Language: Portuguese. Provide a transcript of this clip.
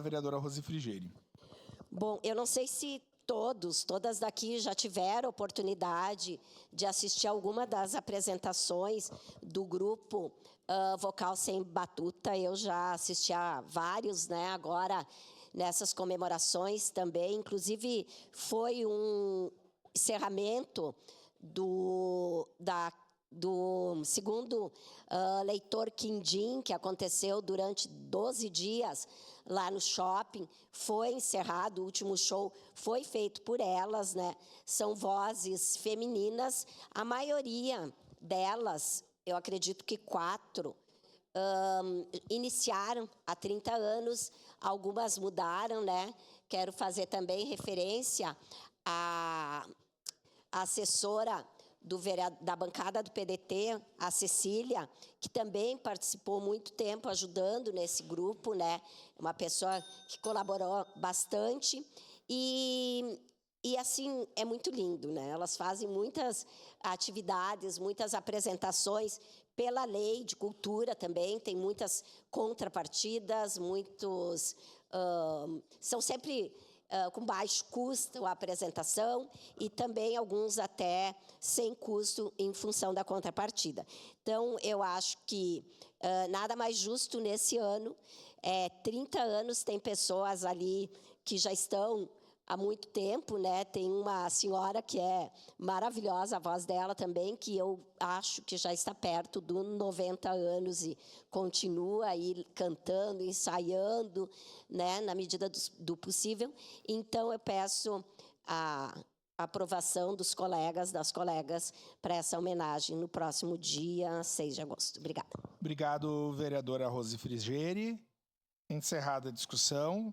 vereadora Rose Frigieri. Bom, eu não sei se todas daqui já tiveram oportunidade de assistir alguma das apresentações do grupo Vocal Sem Batuta. Eu já assisti a vários, né? Agora, nessas comemorações também. Inclusive, foi um encerramento do segundo Leitor Quindim, que aconteceu durante 12 dias lá no shopping, foi encerrado, o último show foi feito por elas, né? São vozes femininas, a maioria delas, eu acredito que 4, iniciaram há 30 anos, algumas mudaram, né? Quero fazer também referência à assessora da bancada do PDT, a Cecília, que também participou muito tempo ajudando nesse grupo, né? Uma pessoa que colaborou bastante e assim, é muito lindo, né? Elas fazem muitas atividades, muitas apresentações pela lei de cultura também, tem muitas contrapartidas, são sempre com baixo custo a apresentação e também alguns até sem custo em função da contrapartida. Então, eu acho que nada mais justo nesse ano. 30 anos, tem pessoas ali que já estão há muito tempo, né? Tem uma senhora que é maravilhosa, a voz dela também, que eu acho que já está perto dos 90 anos e continua aí cantando, ensaiando, né? Na medida do possível. Então, eu peço a aprovação dos colegas, das colegas, para essa homenagem no próximo dia 6 de agosto. Obrigada. Obrigado, vereadora Rose Frigieri. Encerrada a discussão.